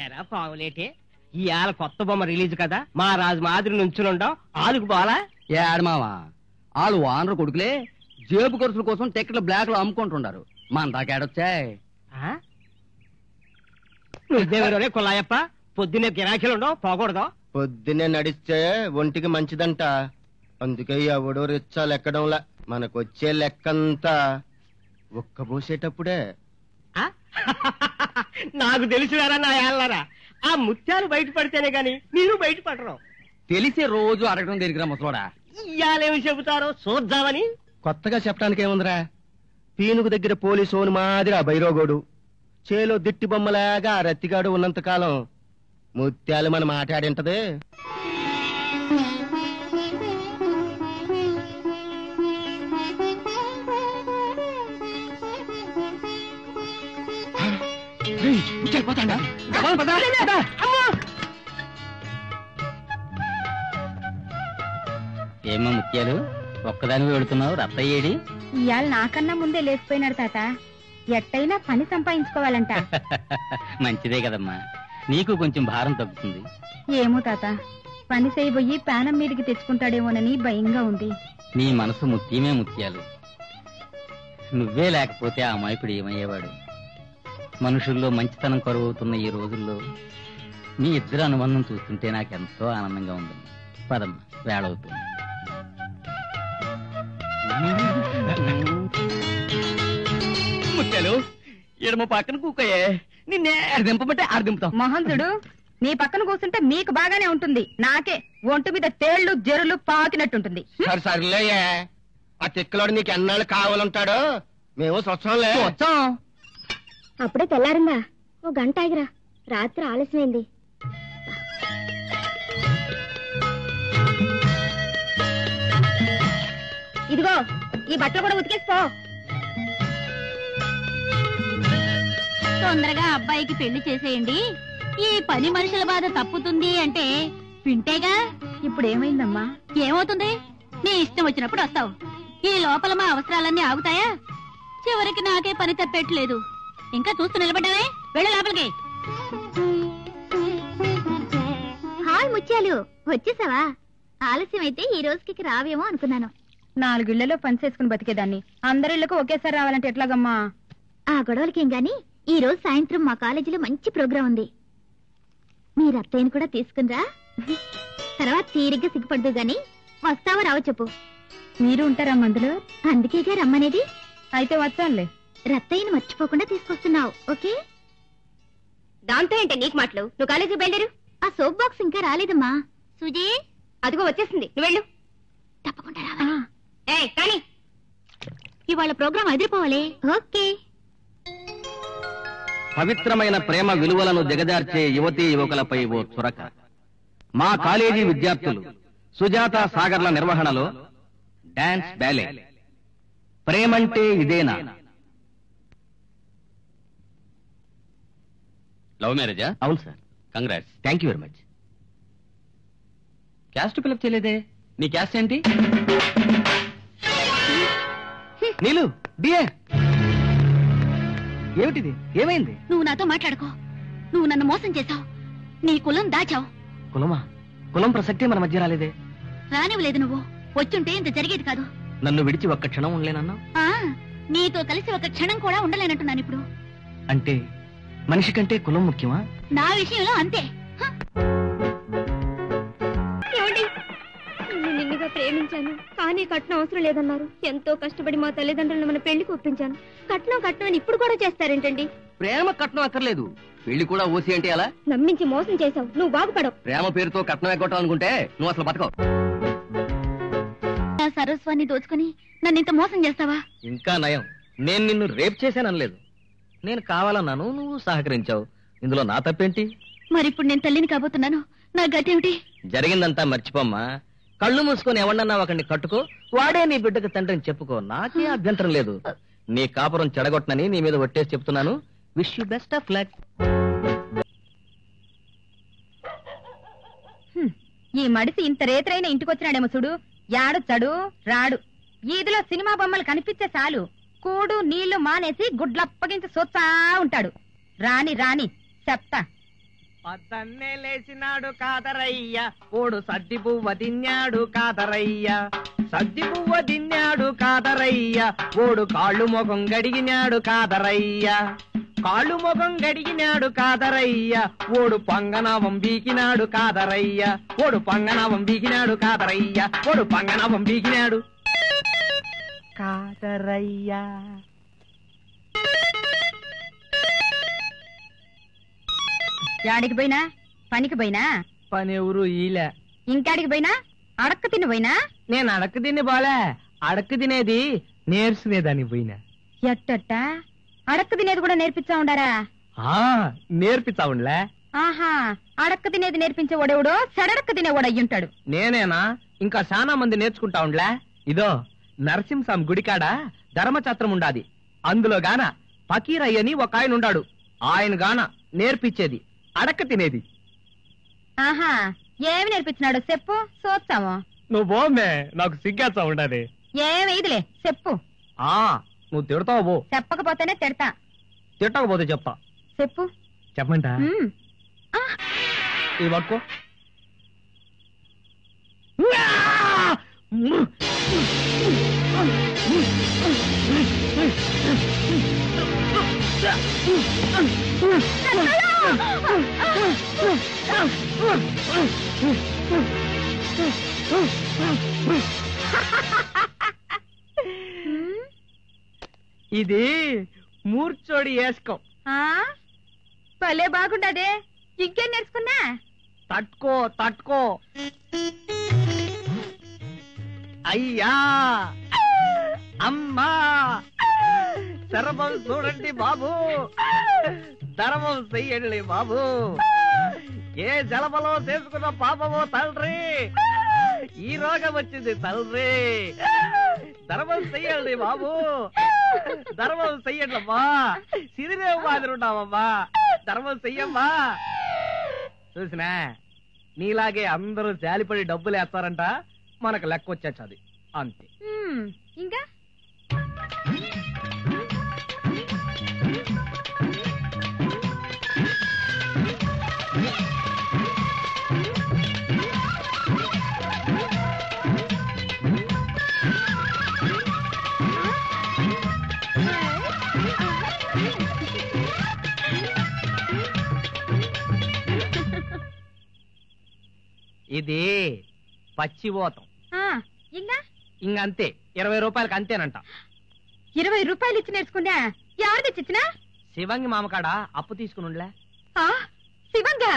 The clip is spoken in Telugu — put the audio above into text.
ఏరా పావులేటే, ఇవాళ కొత్త బొమ్మ రిలీజ్ కదా, మా రాజు మాదిరి నుంచునుండవు ఆలుకు పోలా? ఏడమావా వాళ్ళు వానరు కొడుకులే జేబు ఖర్చుల కోసం టికెట్లు బ్లాక్ లో అమ్ముకుంటుండారు. మన దాకేడొచ్చాయి. నువ్వేవరే కొల్లాయప్ప, పొద్దున్నే గిరాకీలు ఉండవు పోకూడదు. పొద్దున్నే నడిస్తే ఒంటికి మంచిదంట, అందుకే ఎవడో రిచ్చా లెక్కడంలా. మనకొచ్చే లెక్కంతా ఒక్క పోసేటప్పుడే. నాకు తెలిసినారా నా ఏళ్ళరా, ఆ ముత్యాలు బయట పడితేనే గాని మీరు బయట పడరు. తెలిసే రోజు అడగడం దగ్గర ముసలోడా. ఇయ్యాలేమి చెబుతారో చూద్దామని. కొత్తగా చెప్పడానికి ఏముందిరా, పీనుగు దగ్గర పోలీసోను మాదిరి ఆ బైరోగోడు, చేలో దిట్టి బొమ్మలాగా ఆ రత్తిగాడు ఉన్నంతకాలం ముత్యాలు మన మాట్లాడింటది. ఏమో ముత్యాలు ఒక్కదాని వెళుతున్నావు, రత్తయ్యేడి? ఇవాళ నాకన్నా ముందే లేచిపోయినాడు తాత. ఎట్టయినా పని సంపాదించుకోవాలంట. మంచిదే కదమ్మా, నీకు కొంచెం భారం తగ్గుతుంది. ఏమో తాత, పని చేయబోయి ప్రాణం మీదకి తెచ్చుకుంటాడేమోనని భయంగా ఉంది. నీ మనసు ముత్యమే ముత్యాలు. నువ్వే లేకపోతే ఆ అమాయకుడు ఏమయ్యేవాడు? మనుషుల్లో మంచితనం కరువవుతున్న ఈ రోజుల్లో మీ ఇద్దరు అనుబంధం చూస్తుంటే నాకెంతో ఆనందంగా ఉంది. పదమ్మ, వేళవుతుంది. ముత్యాలు ఎడమ పక్కన కూకయే, నిన్నే దింపమంటే దింపుతాం. మహంతుడు నీ పక్కన కూర్చుంటే మీకు బాగానే ఉంటుంది, నాకే ఒంటి మీద తేళ్లు జరులు పాకినట్టుంటుంది. సరిలే, ఆ తిక్కలోడు నీకు ఎన్నాళ్ళు కావాలంటాడు. మేము స్వచ్ఛంలే. అప్పుడే తెల్లారిందా? ఓ గంట ఆగిరా, రాత్రి ఆలస్యమైంది. ఇదిగో ఈ బట్టలు కూడా ఉతికేసిపో. తొందరగా అబ్బాయికి పెళ్లి చేసేయండి, ఈ పని మనుషుల బాధ తప్పుతుంది అంటే వింటేగా. ఇప్పుడు ఏమైందమ్మా? ఏమవుతుంది, నీ ఇష్టం వచ్చినప్పుడు వస్తావు. ఈ లోపల మా అవసరాలన్నీ ఆగుతాయా? చివరికి నాకే పని తప్పేట్లేదు. ఇంకా చూస్తూ నిలబడ్డావే, వెళ్ళు లోపలికి. హాయ్ ముత్యాలు, వచ్చేసావా? ఆలస్యం అయితే ఈ రోజుకి రావేమో అనుకున్నాను. 4 ఇళ్లలో పని చేసుకుని బతికేదాన్ని, అందరిళ్లకు ఒకేసారి రావాలంటే ఎట్లాగమ్మా? ఆ గొడవలకేం గాని ఈ రోజు సాయంత్రం మా కాలేజీలో మంచి ప్రోగ్రాం ఉంది. మీరు అత్తయ్యని కూడా తీసుకునిరా, తర్వాత తీరిగ్గా సిగ్గుపడదు గాని వస్తావా రావో చెప్పు. మీరు ఉంటారా మందులో? అందుకేగా రమ్మనేది. అయితే వచ్చానులే. రత్తయ్యని మర్చిపోకుండా తీసుకొస్తున్నావు, ఓకే? దాంతో ఏంటి నీకు మాటలు? నువ్వు కాలేజీకి బయలుదేరు. ఆ సోప్ బాక్స్ ఇంకా రాలేదమ్మా. సుజీ అదిగో వచ్చేసింది, నువ్వు వెళ్ళు. తప్పకుండా రావాలి. కానీ ఇవాళ ప్రోగ్రాం అదిరిపోవాలి. ఓకే. పవిత్రమైన ప్రేమ విలువలను దిగజార్చే యువతీ యువకులపై ఓ చురక. మా కాలేజీ విద్యార్థులు సుజాత సాగర్ల నిర్వహణలో డాన్స్ బ్యాలే ప్రేమంటే ఇదేనా. లవ్ మ్యారేజా? అవును sir. Congrats. Thank you very much. Caste fill up చేయలేదే. నీ క్యాస్ట్ ఏంటి? నీలు బిఏ. ఏమిటిది? ఏమైంది? నువ్వు నాతో మాట్లాడుకో. నువ్వు నన్ను మోసం చేశావు, నీ కులం దాచావు. కులమా? కులం ప్రసక్తే మన మధ్య రాలేదే. రానివ్వలేదు నువ్వు. వచ్చుంటే ఇంత జరిగేది కాదు. నన్ను విడిచి ఒక్క క్షణం ఉండలేనన్నా? నీతో కలిసి ఒక క్షణం కూడా ఉండలేనంటున్నాను ఇప్పుడు. అంటే మనిషి కంటే కులం ముఖ్యమా? నా విషయంలో అంతే. నిన్నుగా ప్రేమించాను, కానీ కట్నం అవసరం లేదన్నారు. ఎంతో కష్టపడి మా తల్లిదండ్రులను మన పెళ్లికి ఒప్పించాను. కట్నం అని ఇప్పుడు కూడా చేస్తారేంటండి? ప్రేమ కట్నం అక్కర్లేదు, పెళ్లి కూడా ఓసి అంటే అలా నమ్మించి మోసం చేశావు. నువ్వు బాగుపడవు. ప్రేమ పేరుతో కట్నం ఎగ్గొట్టాలనుకుంటే నువ్వు అసలు బతకవు. నా సర్వస్వాన్ని దోచుకుని నన్ను ఇంత మోసం చేస్తావా? ఇంకా నయం, నేను నిన్ను రేప్ చేశాననలేదు. నేను కావాలన్నాను, నువ్వు సహకరించావు. ఇందులో నా తప్పేంటి? మరిప్పుడు నేను తల్లిని కాబోతున్నాను, నా గతేమిటి? జరిగిందంతా మర్చిపోమ్మా. కళ్ళు మూసుకొని ఎవడన్నా ఒకడిని కట్టుకో, వాడే నీ బిడ్డకు తండ్రిని చెప్పుకో. నాకే అభ్యంతరం లేదు. నీ కాపురం చెడగొట్టనని నీ మీద ఒట్టేసి చెప్తున్నాను. Wish you best of luck. ఈ మడిసి ఇంత రేతరైన ఇంటికొచ్చినాడేమో చూడు. యాడొచ్చాడు రాడు. ఈదిలో సినిమా బొమ్మలు కనిపించే చాలు కూడు నీళ్లు మానేసి గుడ్లప్పగించి సొచ్చా ఉంటాడు. రాని చెప్తా. పద్దన్నే లేచినాడు కాదరయ్య ఓడు సద్ది పువ్వ తిన్నాడు కాదరయ్య సద్ది పువ్వ తిన్నాడు కాదరయ్య ఓడు కాళ్ళు ముఖం గడిగినాడు కాదరయ్య కాళ్ళు ముఖం గడిగినాడు కాదరయ్య ఓడు పంగనావం బీకినాడు కాదరయ్య ఓడు పంగనావం బీకినాడు కాదరయ్య ఓడు పంగనావం బీకినాడు కాదరయ్య. యాడికి పోయినా పనికి పోయినా పని ఎవరు ఈలే ఇంకాడికి పోయినా అడక్క తిని పోయినా నేను అడక్క తిని బాలే అడక్క తినేది నేర్చుకునేదాన్ని పోయినా ఎట్టట్ట అడక్క తినేది కూడా నేర్పిస్తా ఉండారా నేర్పిస్తా ఉండలే ఆహా అడక్క తినేది నేర్పించే వాడెవడో సడడక్క తినేవాడు అయ్యుంటాడు నేనేనా ఇంకా చాలా మంది నేర్చుకుంటా ఉండలే ఇదో నరసింహస్వామి గుడికాడ ధర్మఛత్రం ఉండాది అందులో గాన ఫకీరయ్యని ఒక ఆయన ఉండాడు ఆయన గాన నేర్పించేది అడక్క తినేది ఆహా ఏమి నేర్పించినాడు చెప్పు చూస్తాము నువ్వు పోమే నాకు సిగ్గేస్తా ఉండాది ఏమైదిలే చెప్పు నువ్వు తిడతావు పో చెప్పకపోతేనే తిడతా తిట్టకపోతే చెప్తా చెప్పు చెప్పమంటా ఉమ్. ఆ, ఇది పట్టుకో ఇది మూర్చోడి వేసుకో ఆ, భలే బాగుండదే ఇంకేం నేర్చుకున్నా తట్టుకో తట్టుకో అయ్యా అమ్మా శరభం చూడండి బాబు ధర్మం చెయ్యండి బాబు ఏ జలమలో చేసుకున్న పాపమో తండ్రి ఈ రోగం వచ్చింది తండ్రి ధర్మం చెయ్యండి బాబు ధర్మం చెయ్యండి అమ్మా సిరిదేవు మాదిరి ఉన్నామమ్మా ధర్మం చెయ్యమ్మా చూసినా నీలాగే అందరూ జాలిపడి డబ్బులు వేస్తారంట మనకు లెక్క వచ్చేది అంతే ఉమ్, ఇంకా ఇది పచ్చిపోతాం ఆ, ఇంకా ఇంకంతే 20 రూపాయలకి అంతేనంట 20 రూపాయలు ఇచ్చి నేర్చుకున్నా ఎవరు తెచ్చిచ్చినా శివంగి మామకాడ అప్పు తీసుకుని ఉండలే శివంగా